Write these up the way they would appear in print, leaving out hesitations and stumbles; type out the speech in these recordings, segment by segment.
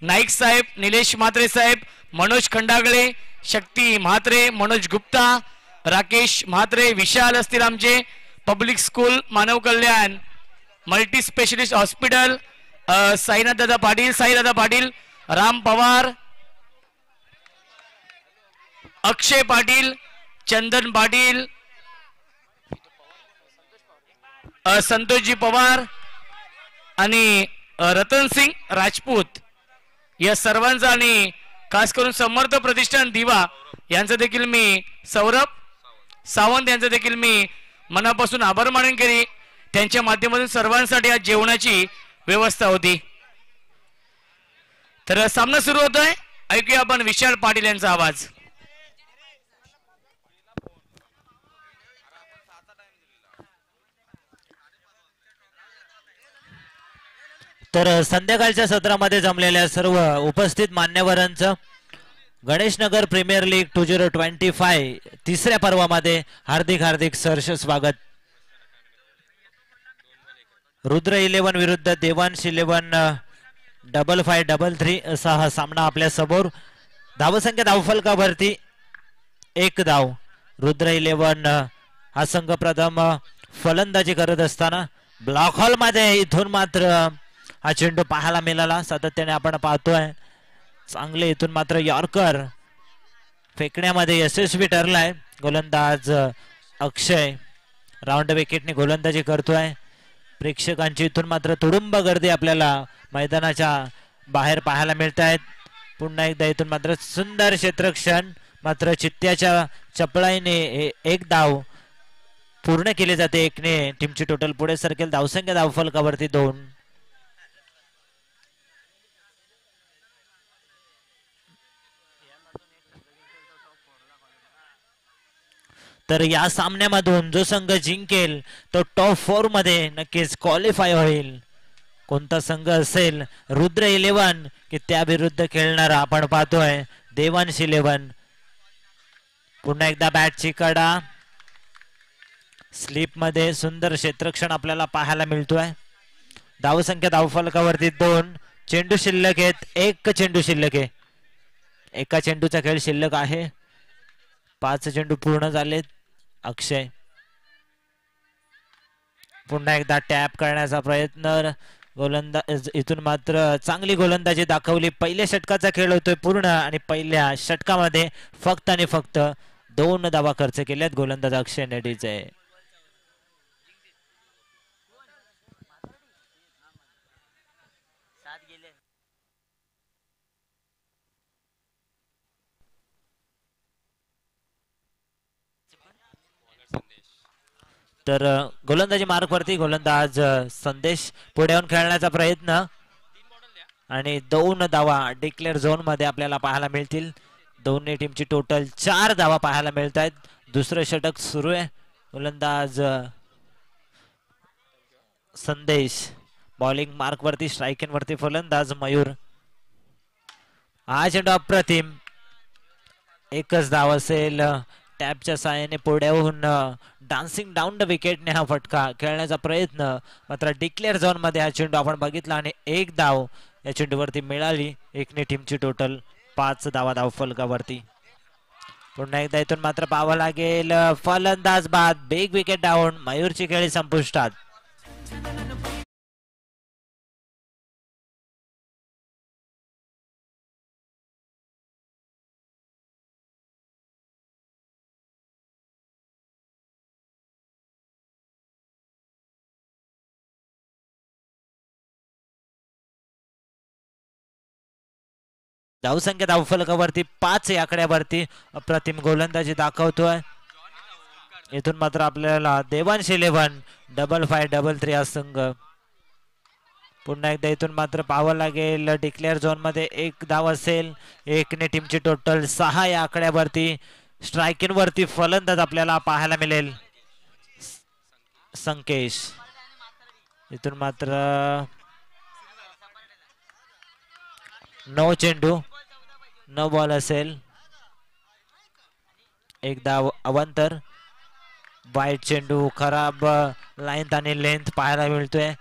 नाईक साहेब, निलेश म्हात्रे साहेब, मनोज खंडागळे, शक्ती म्हात्रे, मनोज गुप्ता, राकेश म्हात्रे, विशाल असतील आमचे public school मानव कल्याण, multi specialist hospital, Sainath Dada Patil, Sai Dada Patil, Ram Pawar, अक्षय पाटील, चंदन पाटील, संतोषजी पवार आणि रतन सिंग राजपूत या सर्वांचा आणि खास करून समर्थ प्रतिष्ठान दिवा यांचं देखील मी, सौरभ सावंत यांचं देखील मी मनापासून आभार मानून करी. त्यांच्या माध्यमातून सर्वांसाठी आज जेवणाची व्यवस्था होती. तर सामना सुरू होतोय. ऐकूया आपण विशाल पाटील यांचा आवाज. तर संध्याकाळच्या सत्रामध्ये जमलेल्या सर्व उपस्थित मान्यवरांचं गणेशनगर प्रीमियर लीग 2025 तिसऱ्या पर्वामध्ये हार्दिक हार्दिक सहर्ष स्वागत. रुद्र 11 विरुद्ध देवांश 11 5533 असा हा सामना आपल्या समोर. धावसंख्या धावफलकावरती 1 धाव. रुद्र 11 हा संघ प्रथम फलंदाजी करत असताना ब्लॉक हॉल मध्ये इथून मात्र हा चेंडू पाहायला मिळाला. सातत्याने आपण पाहतोय चांगले इथून मात्र यॉर्कर फेकण्यामध्ये यशस्वी ठरलाय. गोलंदाज अक्षय राऊंड विकेटने गोलंदाजी करतोय. प्रेक्षकांची इथून मात्र तुडुंब गर्दी आपल्याला मैदानाच्या बाहेर पाहायला मिळत आहेत. पुन्हा एकदा इथून मात्र सुंदर क्षेत्ररक्षण, मात्र चित्त्याच्या चपळाईने एक धाव पूर्ण केली जाते. एकने टीमची टोटल पुढे सरकेल. धावसंख्या धावफलकावरती 2. तर या सामन्यामधून जो संघ जिंकेल तो टॉप 4 मध्ये नक्कीच क्वालिफाय होईल. कोणता संघ असेल? रुद्र 11 की त्या विरुद्ध खेळणारा आपण पाहतोय देवांश 11. पुन्हा एकदा बॅटची कडा, स्लिप मध्ये सुंदर क्षेत्ररक्षण आपल्याला पाहायला मिळतोय. धावसंख्या धावफलकावरती 2. चेंडू शिल्लक आहेत. 1 चेंडू शिल्लक आहे. एका चेंडूचा खेळ शिल्लक आहे. 5 चेंडू पूर्ण झालेत. अक्षय पुन्हा एकदा टॅप करण्याचा प्रयत्न. गोलंदाज इथून मात्र चांगली गोलंदाजी दाखवली. पहिल्या षटकाचा खेळ होतोय पूर्ण आणि पहिल्या षटकामध्ये फक्त आणि फक्त 2 धावा खर्च केल्यात गोलंदाज अक्षय नेडीचे. तर गोलंदाजी मार्कवरती गोलंदाज संदेश पुढे येऊन खेळण्याचा प्रयत्न आणि 2 धावा डिक्लेअर झोन मध्ये आपल्याला पाहायला मिळतील. दोन्ही टीमची टोटल 4 धावा पाहायला मिळत आहेत. दुसरं षटक सुरू आहे. गोलंदाज संदेश बॉलिंग मार्कवरती, स्ट्रायकिंग वरती फलंदाज मयूर. हा चेंडू अप्रतिम. 1च धाव असेल. टॅपच्या साहाय्याने पुढ्याहून डान्सिंग डाऊन द विकेटने हा फटका खेळण्याचा प्रयत्न, मात्र डिक्लेअर झोन मध्ये हा चेंडू आपण बघितला आणि 1 धाव या चेंडूवरती मिळाली. एकने टीमची टोटल 5 धावा धावफलकावरती. पुन्हा एकदा इथून मात्र पाहावं लागेल. फलंदाज बाद. Big wicket down. मयूरची खेळी संपुष्टात. धावसंख्या धावफलकावरती 5 या आकड्यावरती अप्रतिम गोलंदाजी दाखवतोय. इथून मात्र आपल्याला देवांश 11 5533 हा संघ. पुन्हा एकदा इथून मात्र पाहावं लागेल. डिक्लेअर झोन मध्ये 1 धाव असेल. एकने टीमची टोटल 6 या आकड्यावरती. स्ट्रायकिंग वरती फलंदाज आपल्याला पाहायला मिळेल संकेश. इथून मात्र 9 चेंडू 9 बॉल असेल. 1 धाव अवंतर. वाईट चेंडू, खराब लाईन आणि लेंथ पाहायला मिळतोय.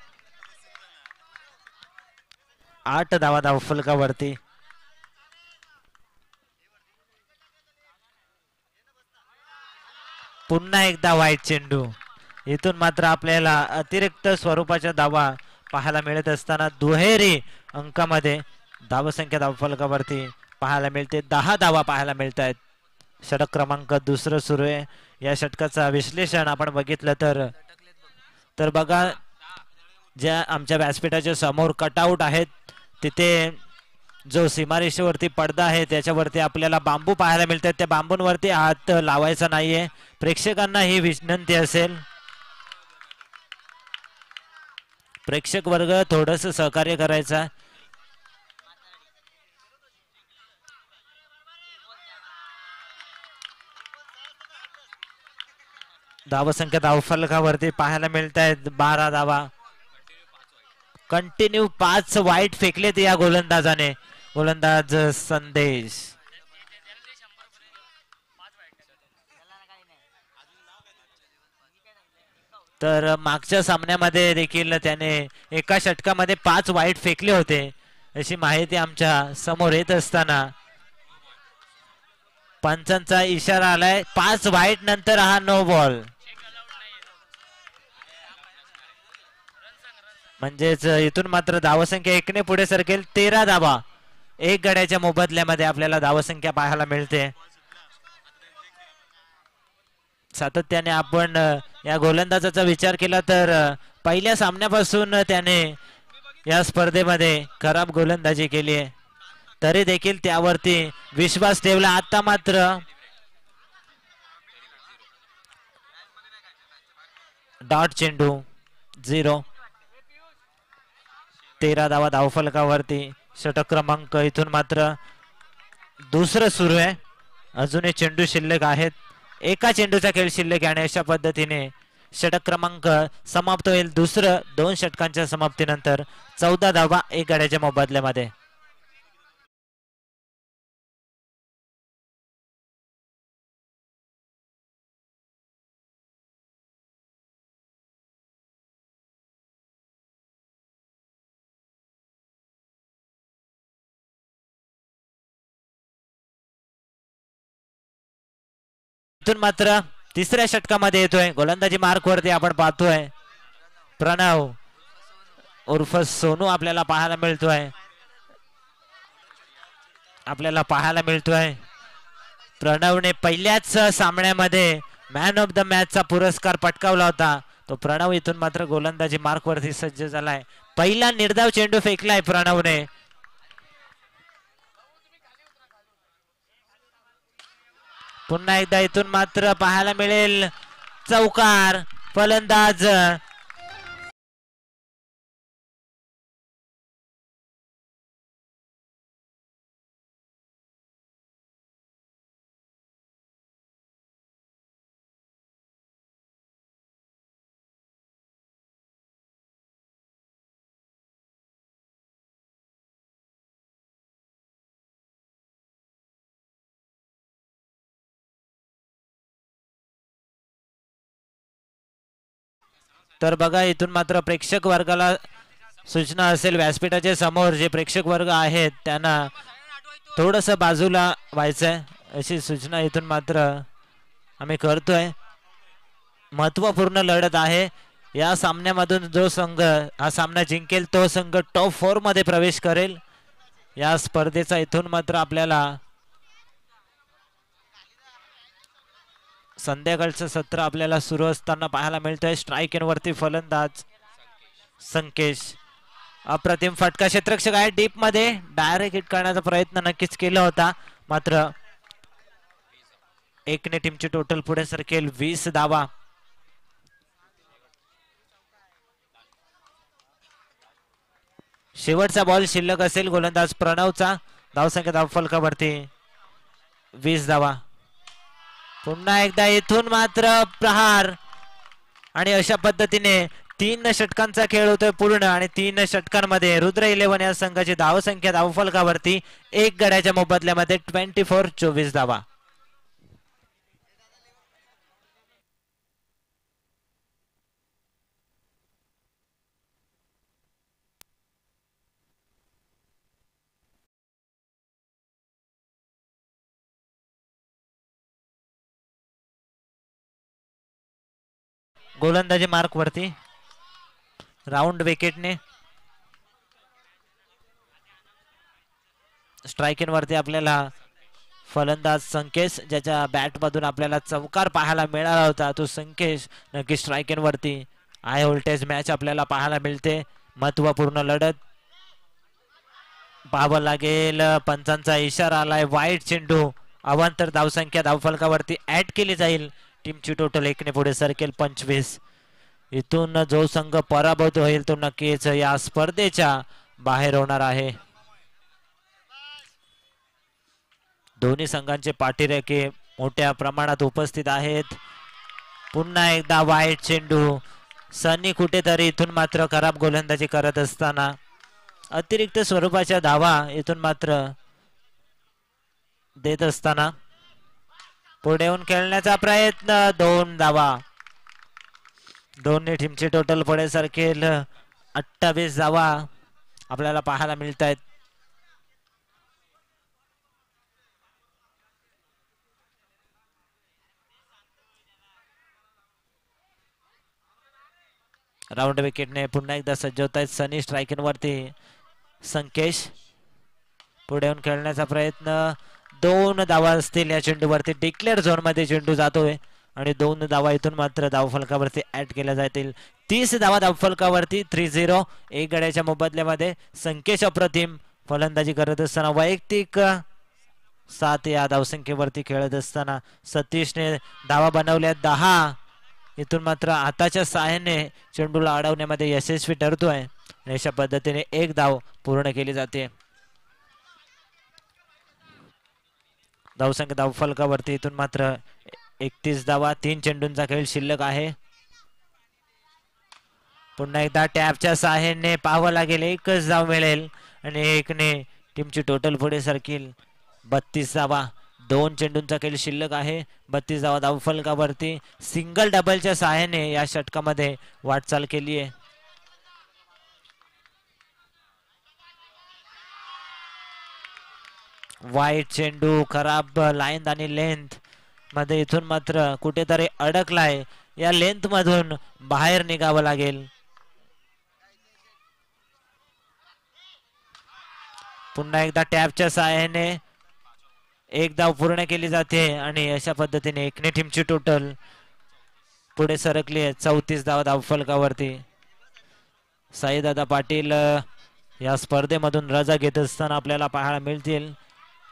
8 धावा धावफलकावरती. पुन्हा एकदा वाईट चेंडू. इथून मात्र आपल्याला अतिरिक्त स्वरूपाच्या धावा पाहायला मिळत असताना दुहेरी अंकामध्ये धावसंख्या धावफलकावरती पाहायला मिळते. 10 धावा पाहायला मिळत आहेत. षटक क्रमांक दुसरं सुरू आहे. या षटकाचा विश्लेषण आपण बघितलं तर बघा, ज्या आमच्या व्यासपीठाच्या समोर कटआउट आहेत तिथे जो सीमारेषेवरती पडदा आहे त्याच्यावरती आपल्याला बांबू पाहायला मिळतात. त्या बांबूंवरती हात लावायचा नाहीये. प्रेक्षकांना ही विनंती असेल, प्रेक्षक वर्ग थोडस सहकार्य करायचा. धावसंख्या धावफलकावरती पाहायला मिळत आहेत 12 धावा. कंटिन्यू 5 वाईट फेकलेत या गोलंदाजाने. गोलंदाज संदेश. तर मागच्या सामन्यामध्ये देखील त्याने एका षटकामध्ये 5 वाईट फेकले होते अशी माहिती आमच्या समोर येत असताना पंचांचा इशारा आलाय. 5 वाईट नंतर हा नो बॉल. म्हणजेच इथून मात्र धावसंख्या 1 ने पुढे सरकेल. 13 धावा 1 गड्याच्या मोबदल्यामध्ये आपल्याला धावसंख्या पाहायला मिळते. सातत्याने आपण या गोलंदाजाचा विचार केला तर पहिल्या सामन्यापासून त्याने या स्पर्धेमध्ये खराब गोलंदाजी केली आहे, तरी देखील त्यावरती विश्वास ठेवला. आता मात्र डॉट चेंडू 0. 13 धावा धावफलकावरती. षटक क्रमांक इथून मात्र दुसरं सुरू आहे. अजूनही चेंडू शिल्लक आहेत. एका चेंडूचा खेळ शिल्लक आहे आणि अशा पद्धतीने षटक क्रमांक समाप्त होईल. दुसरं 2 षटकांच्या समाप्तीनंतर 14 धावा 1 गड्याच्या मोबदल्यामध्ये. इथून मात्र तिसऱ्या षटकामध्ये येतोय. गोलंदाजी मार्क वरती आपण पाहतोय प्रणव उर्फ सोनू आपल्याला पाहायला मिळतोय. प्रणवने पहिल्याच सामन्यामध्ये मॅन ऑफ द मॅच चा पुरस्कार पटकावला होता. तो प्रणव इथून मात्र गोलंदाजी मार्क वरती सज्ज झालाय. पहिला निर्धाव चेंडू फेकलाय प्रणवने. पुन्हा एकदा इथून मात्र पाहायला मिळेल चौकार. फलंदाज तर बघा, इथून मात्र प्रेक्षक वर्गाला सूचना असेल, व्यासपीठाच्या समोर जे प्रेक्षक वर्ग आहेत त्यांना थोडस बाजूला व्हायचंय अशी सूचना इथून मात्र आम्ही करतोय. महत्वपूर्ण लढत आहे. या सामन्यामधून जो संघ हा सामना जिंकेल तो संघ टॉप 4 मध्ये प्रवेश करेल. या स्पर्धेचा इथून मात्र आपल्याला संध्याकाळचं सत्र आपल्याला सुरू असताना पाहायला मिळतंय. स्ट्राईक एन वरती फलंदाज संकेश. अप्रतिम फटका. क्षेत्ररक्षक आहे डीप मध्ये. डायरेक्ट हिट करण्याचा प्रयत्न नक्कीच केला होता, मात्र 1 ने टीमची टोटल पुढे सरकेल. 20 धावा. शेवटचा बॉल शिल्लक असेल गोलंदाज प्रणवचा. धावसंख्या धावफलकावरती 20 धावा. पुन्हा एकदा इथून मात्र प्रहार आणि अशा पद्धतीने 3 षटकांचा खेळ होतोय पूर्ण आणि 3 षटकांमध्ये रुद्र 11 या संघाची धावसंख्या धावफलकावरती 1 गड्याच्या मोबदल्यामध्ये 24 धावा. गोलंदाजी मार्क वरती राऊंड विकेटने स्ट्राईक इन वरती आपल्याला फलंदाज संकेश ज्याच्या बॅट मधून आपल्याला चौकार पाहायला मिळाला होता तो संकेश नक्की स्ट्राईक इन वरती हाय व्होल्टेज मॅच आपल्याला पाहायला मिळते महत्वपूर्ण लढत पाहावं लागेल पंचांचा इशारा आलाय वाईट चेंडू अवांतर धावसंख्या धावफलकावरती ऍड केली जाईल टीमची टोटल 1 ने पुढे सरकेल 25 इथून जो संघ पराभूत होईल तो नक्कीच या स्पर्धेच्या बाहेर होणार आहे दोन्ही संघांचे पाठीराखे मोठ्या प्रमाणात उपस्थित आहेत पुन्हा एकदा वाईट चेंडू सनी कुठेतरी इथून मात्र खराब गोलंदाजी करत असताना अतिरिक्त स्वरूपाच्या धावा इथून मात्र देत असताना पुढे येऊन खेळण्याचा प्रयत्न 2 धावा दोन्ही टीमचे टोटल पुढे सरकेल 28 धावा आपल्याला पाहायला मिळत आहेत राऊंड विकेटने पुन्हा एकदा सज्ज होत आहेत सनी स्ट्राईकिंग वरती संकेश पुढे येऊन खेळण्याचा प्रयत्न 2 धावा असतील या चेंडूवरती डिक्लेअर झोन मध्ये चेंडू जातोय आणि 2 धावा इथून मात्र धावफलकावरती ऍड केल्या जातील 30 धावा धावफलकावरती 3-0 एक गड्याच्या मोबदल्यामध्ये संकेश अप्रतिम फलंदाजी करत असताना वैयक्तिक 7 या धावसंख्येवरती खेळत असताना सतीशने धावा बनवल्या 10 इथून मात्र हाताच्या सहाय्याने चेंडूला अडवण्यामध्ये यशस्वी ठरतोय अशा पद्धतीने 1 धाव पूर्ण केली जाते धावसंख्या धावफलकावरती इथून मात्र 31 धावा 3 चेंडूंचा खेळ शिल्लक आहे पुन्हा एकदा टॅपच्या सहाय्याने पाहावं लागेल 1च धाव मिळेल आणि 1 ने टीमची टोटल पुढे सरकील 32 धावा 2 चेंडूंचा खेळ शिल्लक आहे 32 धावा धावफलकावरती सिंगल डबलच्या सहाय्याने या षटकामध्ये वाटचाल केली आहे वाईट चेंडू खराब लाईन आणि लेंथ मध्ये इथून मात्र कुठेतरी अडकलाय या लेंथ मधून बाहेर निघावं लागेल पुन्हा एकदा टॅपच्या सहाय्याने 1 धाव पूर्ण केली जाते आणि अशा पद्धतीने 1 ने टीमची टोटल पुढे सरकली आहे 34 धावा धावफलकावरती साईदादा पाटील या स्पर्धेमधून रजा घेत असताना आपल्याला पाहायला मिळतील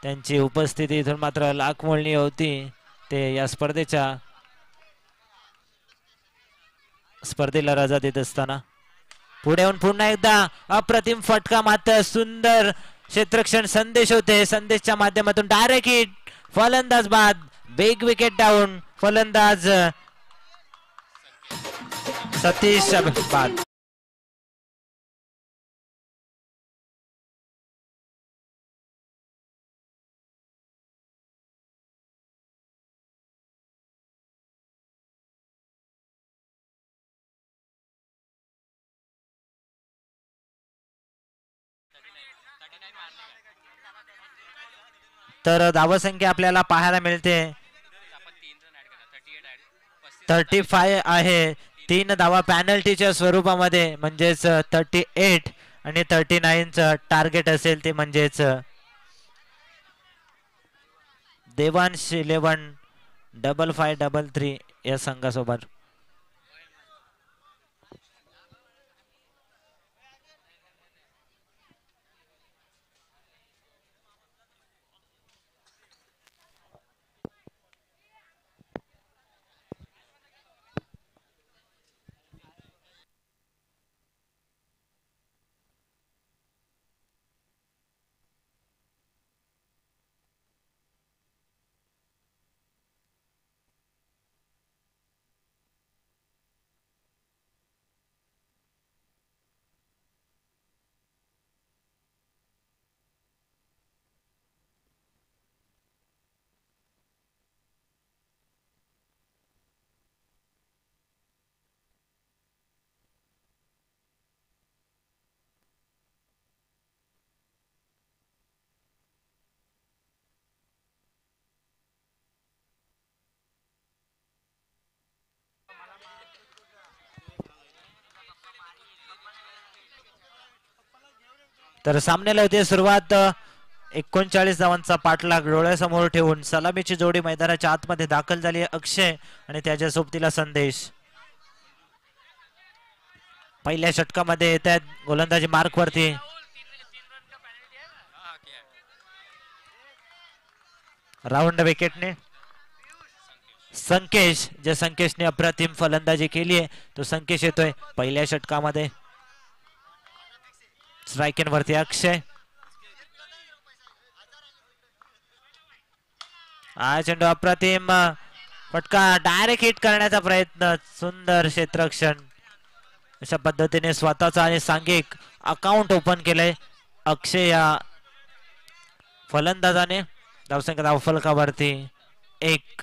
त्यांची उपस्थिती इथून मात्र लाखमोलनी होती ते या स्पर्धेला रजा देत असताना पुढे येऊन पुन्हा एकदा अप्रतिम फटका मात्र सुंदर क्षेत्ररक्षण संदेश होते संदेशच्या माध्यमातून डायरेक्ट हिट फलंदाज बाद बिग विकेट डाऊन फलंदाज सतीश बाद तर धावसंख्या आपल्याला पाहायला मिळते 35 आहे 3 धावा पॅनल्टीच्या स्वरूपामध्ये म्हणजेच 38 आणि 39चं टार्गेट असेल ते म्हणजेच देवांश 11 5533 या संघासोबत तर सामन्याला होते सुरुवात. 39 धावांचा पाठलाग डोळ्यासमोर ठेवून सलामीची जोडी मैदानाच्या आतमध्ये दाखल झाली. अक्षय आणि त्याच्या सोबतीला संदेश पहिल्या षटकामध्ये येत आहेत. गोलंदाजी मार्क वरती. राऊंड विकेटने संकेश, जे संकेशने अप्रतिम फलंदाजी केली आहे तो संकेश येतोय पहिल्या षटकामध्ये. स्ट्राइक वरती अक्षय. हा चेंडू अप्रतिम फटका, डायरेक्ट हिट करण्याचा प्रयत्न, सुंदर क्षेत्ररक्षण. अशा पद्धतीने स्वतःचा आणि सांघिक अकाउंट ओपन केलंय अक्षय या फलंदाजाने. धावसंख्या धावफलकावरती 1.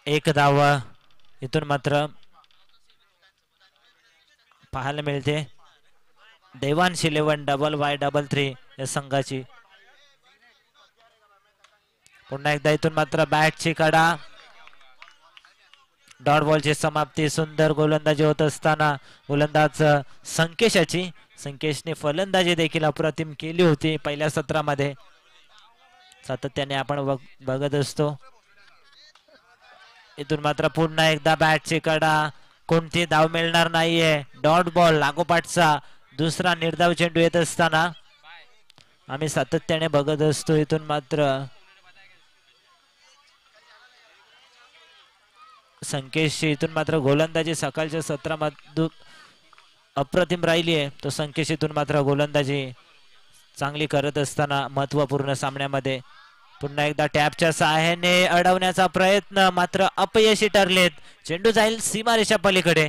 एक धाव इथून मात्र पाहायला मिळते देवांश 11 डबल वाय डबल 3 या संघाची. पुन्हा एकदा इथून मात्र बॅटची कडा, डॉट बॉलची समाप्ती. सुंदर गोलंदाजी होत असताना गोलंदाज संकेशाची, संकेशने फलंदाजी देखील अप्रतिम केली होती पहिल्या सत्रामध्ये. सातत्याने आपण बघत असतो. इथून मात्र पुन्हा एकदा बॅटची कडा, कोणती धाव मिळणार नाहीये. डॉट बॉल लागोपाठचा दुसरा निर्धाव चेंडू येत असताना आम्ही सातत्याने बघत असतो. इथून मात्र संकेशची इथून मात्र गोलंदाजी सकाळच्या सत्रामध्ये अप्रतिम राहिली आहे. तो संकेश इथून मात्र गोलंदाजी चांगली करत असताना महत्वपूर्ण सामन्यामध्ये पुन्हा एकदा टॅपच्या सहाय्याने अडवण्याचा प्रयत्न, मात्र अपयशी ठरलेत. चेंडू जाईल सीमारेषा पलीकडे.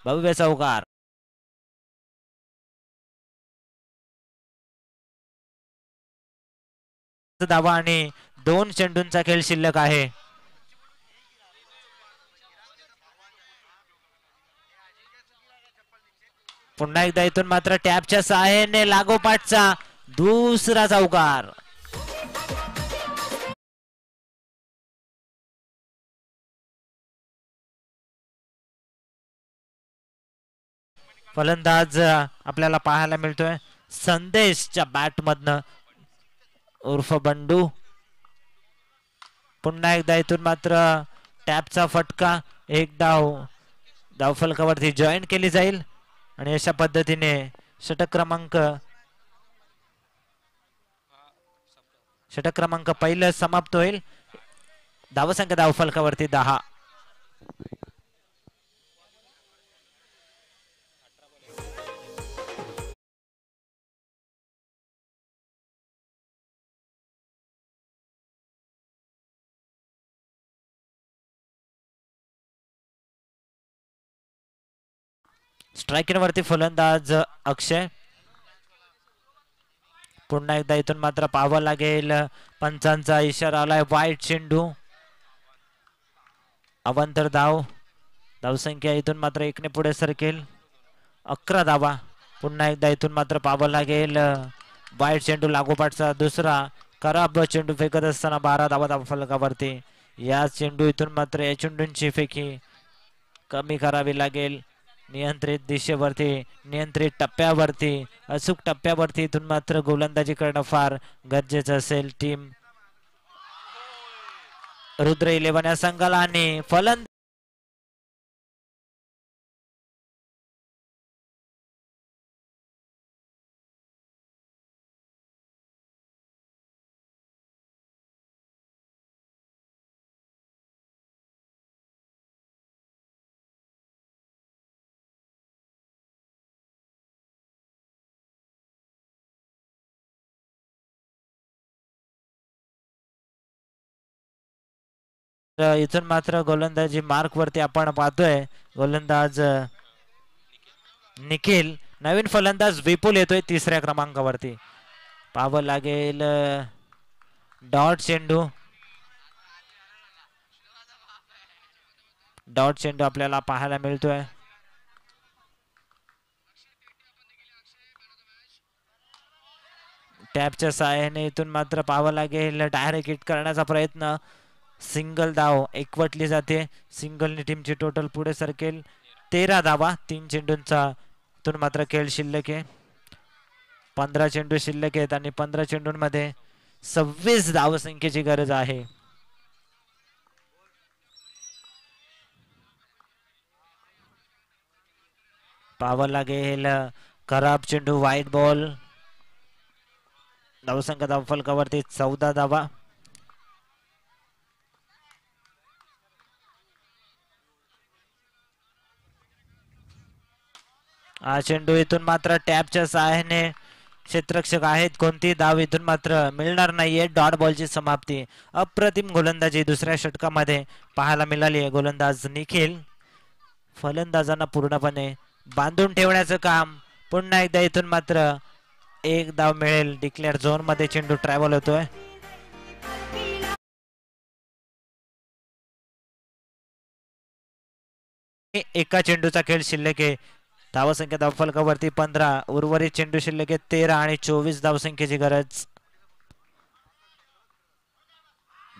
भव्य चौकार. धावा आणि 2 चेंडूंचा खेळ शिल्लक आहे. पुन्हा एकदा इथून मात्र टॅपच्या सहाय्याने लागोपाठचा दुसरा चौकार. फलंदाज आपल्याला पाहायला मिळतोय संदेशच्या बॅट मधनं उर्फ बंडू. पुन्हा एकदा इथून मात्र टॅपचा फटका. 1 धाव धावफलकावरती जॉईन केली जाईल आणि अशा पद्धतीने षटक क्रमांक पहिलं समाप्त होईल. धावसंख्या धावफलकावरती 10. स्ट्रायकिंग फलंदाज अक्षय. पुन्हा एकदा इथून मात्र पाहावं लागेल. पंचांचा इशारा आलाय. वाईट चेंडू. अवांतर धाव. धावसंख्या इथून मात्र 1 ने पुढे सरकेल. 11 धावा. पुन्हा एकदा इथून मात्र पाहावं लागेल. वाईट चेंडू लागोपाठचा दुसरा खराब चेंडू फेकत असताना 12 धावा धावफलकावरती. या चेंडू इथून मात्र या चेंडूंची फेकी कमी करावी लागेल. नियंत्रित दिशेवरती, नियंत्रित टप्प्यावरती, अचूक टप्प्यावरती इथून मात्र गोलंदाजी करणं फार गरजेचं असेल. टीम रुद्र 11 या संघाला आणि फलंदाज इथून मात्र गोलंदाजी मार्क वरती आपण पाहतोय. गोलंदाज निखिल. नवीन फलंदाज विपुल येतोय 3ऱ्या क्रमांकावरती. पाहावं लागेल. डॉट चेंडू. डॉट चेंडू आपल्याला पाहायला मिळतोय. टॅपच्या सहाय्याने इथून मात्र पाहावं लागेल. डायरेक्ट हिट करण्याचा प्रयत्न. सिंगल धाव एकवटली जाते. सिंगलने टीमची टोटल पुढे सरकेल. 13 धावा. 3 चेंडूंचा इथून मात्र खेळ शिल्लक आहे. 15 चेंडू शिल्लक आहेत आणि 15 चेंडूंमध्ये 26 धावसंख्येची गरज आहे. पाहावं लागेल. खराब चेंडू, वाईट बॉल. धावसंख्या धावफलकावरती 14 धावा. हा चेंडू इथून मात्र टॅपच्या सहाय्याने क्षेत्ररक्षक आहेत, कोणती धाव इथून मात्र मिळणार नाहीये. डॉट बॉलची समाप्ती. अप्रतिम गोलंदाजी दुसऱ्या षटकामध्ये पाहायला मिळाली आहे. गोलंदाज निखिल फलंदाजांना पूर्णपणे बांधून ठेवण्याचं काम. पुन्हा एकदा इथून मात्र एक धाव मिळेल. डिक्लेअर झोन मध्ये चेंडू ट्रॅव्हल होतोय. एका चेंडूचा खेळ शिल्लक आहे. धावसंख्या धावफलकावरती 15. उर्वरित चेंडू शिल्लक आहे 13 आणि 24 धावसंख्येची गरज.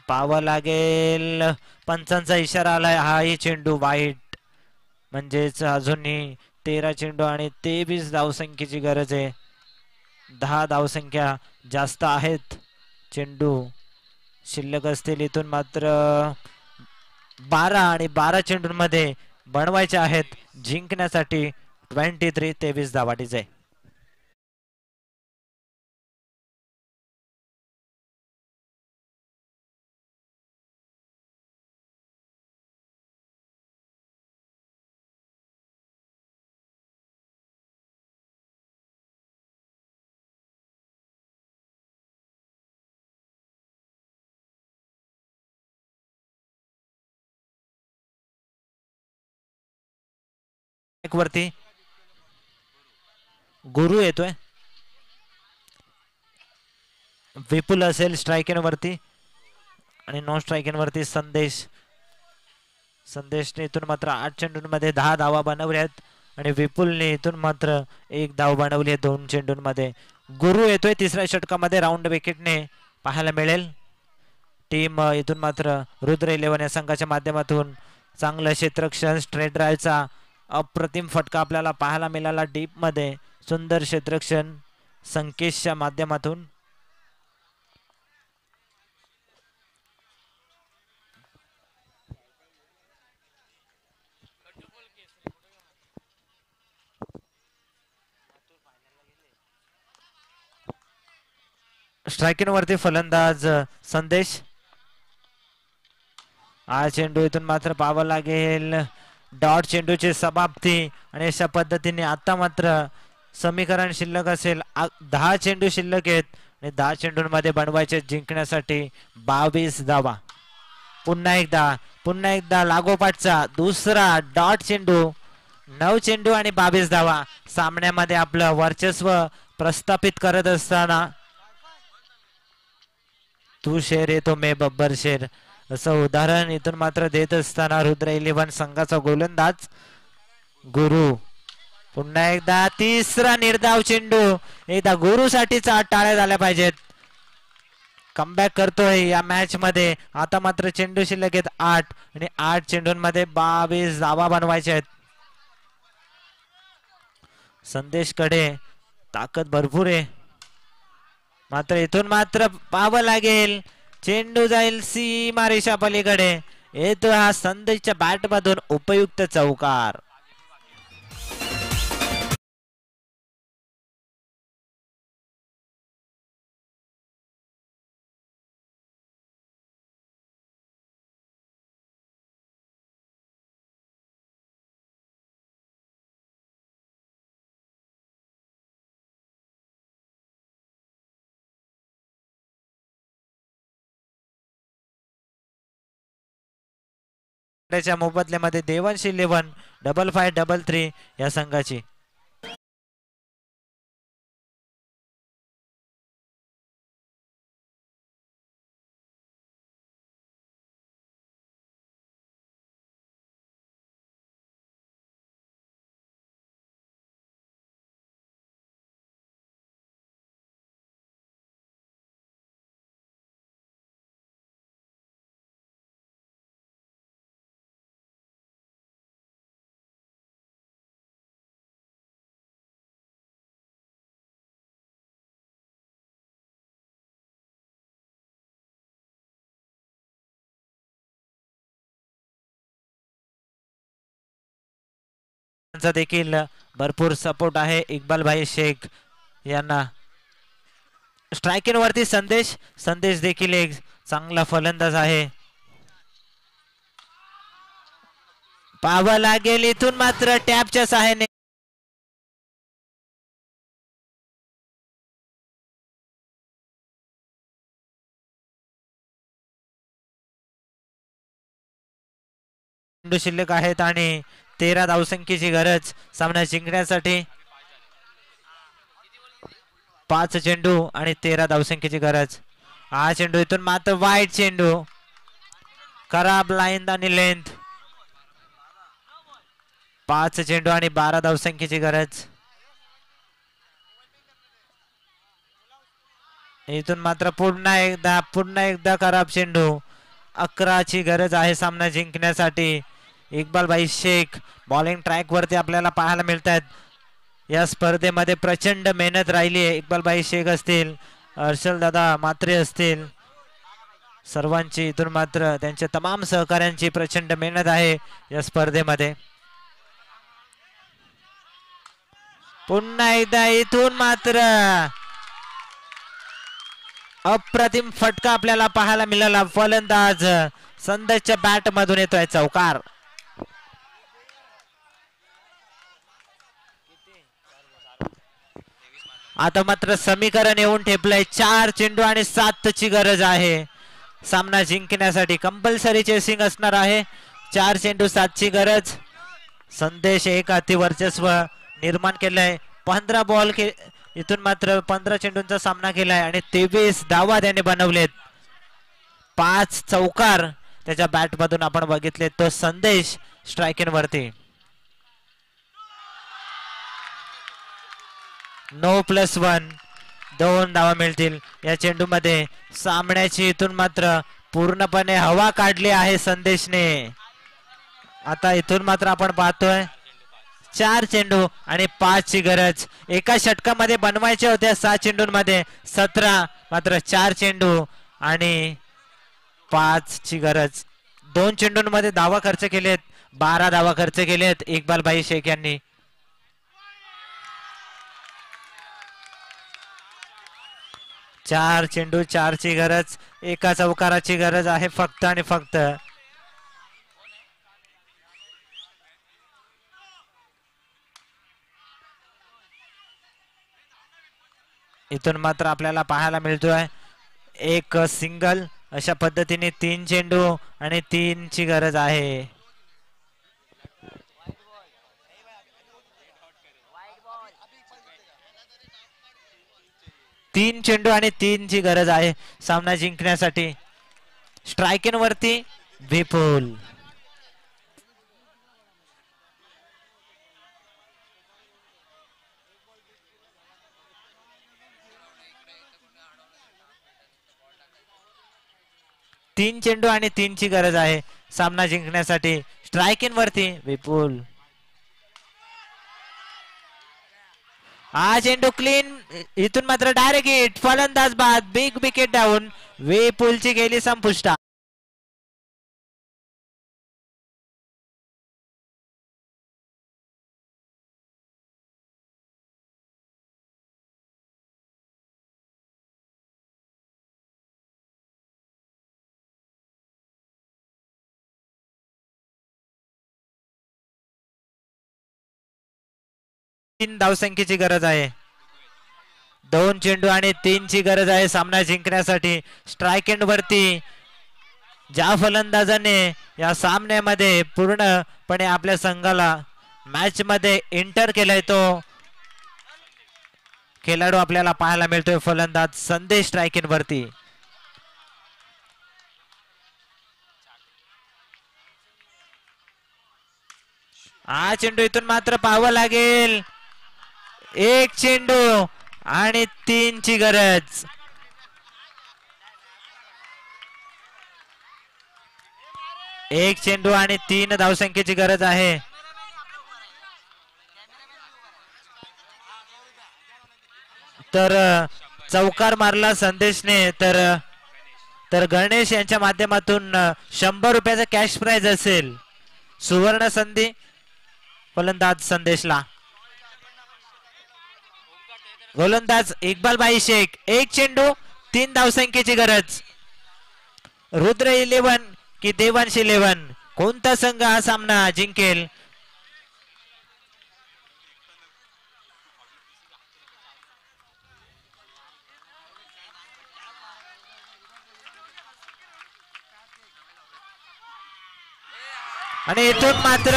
पाहावं लागेल. पंचांचा इशारा आलाय. हाही चेंडू वाईट. म्हणजेच अजूनही 13 चेंडू आणि 23 धावसंख्येची गरज आहे. 10 धावसंख्या जास्त आहेत. चेंडू शिल्लक असतील इथून मात्र 12 आणि 12 चेंडूंमध्ये बनवायचे आहेत जिंकण्यासाठी 23 धावाटीच आहे. वरती गुरु येतोय. विपुल असेल स्ट्रायकिंग वरती आणि नॉन स्ट्रायकिंग वरती संदेश. संदेशने इथून मात्र 8 चेंडूंमध्ये 10 धावा बनवल्या आहेत आणि विपुलने इथून मात्र 1 धाव बनवली आहे 2 चेंडूंमध्ये. गुरु येतोय तिसऱ्या षटकामध्ये राऊंड विकेटने पाहायला मिळेल. टीम इथून मात्र रुद्र 11 या संघाच्या माध्यमातून चांगलं क्षेत्ररक्षण, स्ट्रेट ड्राईव्हचा अप्रतिम फटका आपल्याला पाहायला मिळाला. डीप मध्ये सुंदर क्षेत्ररक्षण संकेशच्या माध्यमातून. स्ट्रायकिंग वरती फलंदाज संदेश. हा चेंडू इथून मात्र पाहावं लागेल. डॉट चेंडूची समाप्ती आणि अशा पद्धतीने आता मात्र समीकरण शिल्लक असेल 10 चेंडू शिल्लक आहेत आणि 10 चेंडूंमध्ये बनवायचे जिंकण्यासाठी 22 धावा. पुन्हा एकदा लागोपाठचा दुसरा डॉट चेंडू. 9 चेंडू आणि 22 धावा. सामन्यामध्ये आपलं वर्चस्व प्रस्थापित करत असताना तू शेर येतो मे बब्बर शेर असं उदाहरण इथून मात्र देत असताना रुद्र 11 संघाचा गोलंदाज गुरु. पुन्हा एकदा तिसरा निर्धाव चेंडू. एकदा गुरुसाठीचा टाळ्या झाल्या पाहिजेत. कमबॅक करतोय या मॅच मध्ये. आता मात्र चेंडू शिल्लक आहेत 8 आणि 8 चेंडूंमध्ये 22 धावा बनवायच्या आहेत. संदेशकडे ताकद भरपूर आहे, मात्र इथून मात्र पाहावं लागेल. चेंडू जाईल सीमारेषा पलीकडे. येतो हा संदेशच्या बॅट मधून उपयुक्त चौकार. त्याच्या मोबदल्यामध्ये देवांश 11 5533 या संघाची देखील भरपूर सपोर्ट आहे इक्बाल भाई शेख यांना. स्ट्रायकिंग वरती संदेश संदेश देखील एक चांगला फलंदाज आहे. पाहावं लागेल इथून मात्र टॅपच्या सहाय्याने शिल्लक आहेत आणि 13 धावसंख्येची गरज सामना जिंकण्यासाठी. 5 चेंडू आणि 13 धावसंख्येची गरज. हा चेंडू इथून मात्र वाईट चेंडू, खराब लाईन आणि लेंथ. 5 चेंडू आणि 12 धावसंख्येची गरज. इथून मात्र पुन्हा एकदा खराब चेंडू. 11 ची गरज आहे सामना जिंकण्यासाठी. इक्बाल भाई शेख बॉलिंग ट्रॅक वरती आपल्याला पाहायला मिळत आहेत. या स्पर्धेमध्ये प्रचंड मेहनत राहिली आहे. इक्बाल भाई शेख असतील, हर्षल दादा मात्रे असतील, सर्वांची इथून मात्र त्यांच्या तमाम सहकाऱ्यांची प्रचंड मेहनत आहे या स्पर्धेमध्ये. पुन्हा एकदा इथून मात्र अप्रतिम फटका आपल्याला पाहायला मिळाला. फलंदाज संदेशच्या बॅट मधून येतोय चौकार. आता मात्र समीकरण येऊन ठेपलंय. 4 चेंडू आणि 7 ची गरज आहे सामना जिंकण्यासाठी. कंपल्सरी चेसिंग असणार आहे. 4 चेंडू 7 ची गरज. संदेश एक अतिवर्चस्व निर्माण केलंय. 15 बॉल इथून मात्र 15 चेंडूंचा सामना केलाय आणि 23 धावा त्याने बनवलेत. 5 चौकार त्याच्या बॅट मधून आपण बघितले. तो संदेश स्ट्रायकिंग वरती. 9+1 2 धावा मिळतील या चेंडू मध्ये. सामन्याची इथून मात्र पूर्णपणे हवा काढली आहे संदेशने. आता इथून मात्र आपण पाहतोय 4 चेंडू आणि 5 ची गरज. एका षटकामध्ये बनवायचे होते 6 चेंडूंमध्ये 17, मात्र 4 चेंडू आणि 5 ची गरज. 2 चेंडूंमध्ये धावा खर्च केलेत. 12 धावा खर्च केलेत इक्बाल भाई शेख यांनी. 4 चेंडू 4 ची गरज. एका चौकाराची गरज आहे फक्त आणि फक्त. इथून मात्र आपल्याला पाहायला मिळतोय एक सिंगल. अशा पद्धतीने 3 चेंडू आणि 3 ची गरज आहे. 3 चेंडू आणि 3 ची गरज आहे सामना जिंकण्यासाठी. स्ट्रायकिंग वरती विपुल. तीन चेंडू आणि 3 ची गरज आहे सामना जिंकण्यासाठी. स्ट्रायकिंग वरती विपुल. हा चेंडू क्लीन. इथून मात्र डायरेक्ट हिट. फलंदाज बाद. Big wicket down. विपुलची गेली संपुष्टात. तीन धावसंख्येची गरज आहे. 2 चेंडू आणि 3 ची गरज आहे सामना जिंकण्यासाठी. स्ट्राइक एंड वरती ज्या फलंदाजाने या सामन्यामध्ये पूर्णपणे आपल्या संघाला मॅच मध्ये एंटर केलाय तो खेळाडू आपल्याला पाहायला मिळतोय फलंदाज संदेश. स्ट्राइक एंड वरती हा चेंडू इथून मात्र पाहावं लागेल. 1 चेंडू आणि 3 ची गरज. एक चेंडू आणि 3 धावसंख्येची गरज आहे. तर चौकार मारला संदेशने. तर गणेश यांच्या माध्यमातून 100 रुपयाचा कॅश प्राइज असेल. सुवर्ण संधी फलंदाज संदेशला. गोलंदाज इक्बाल भाई शेख. एक चेंडू 3 धावसंख्येची गरज. रुद्र 11 की देवांश 11, कोणता संघ हा सामना जिंकेल? आणि इथून मात्र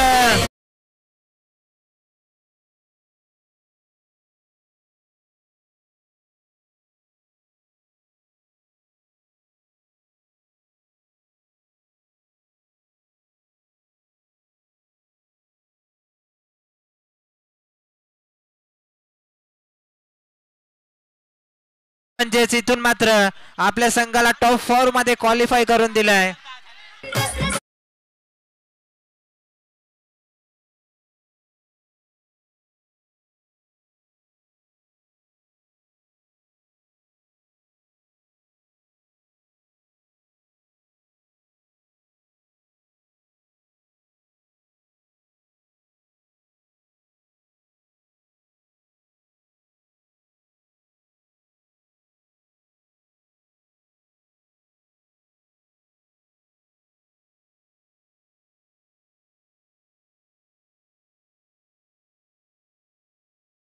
म्हणजेच इथून मात्र आपल्या संघाला टॉप 4 मध्ये क्वालिफाय करून दिलाय.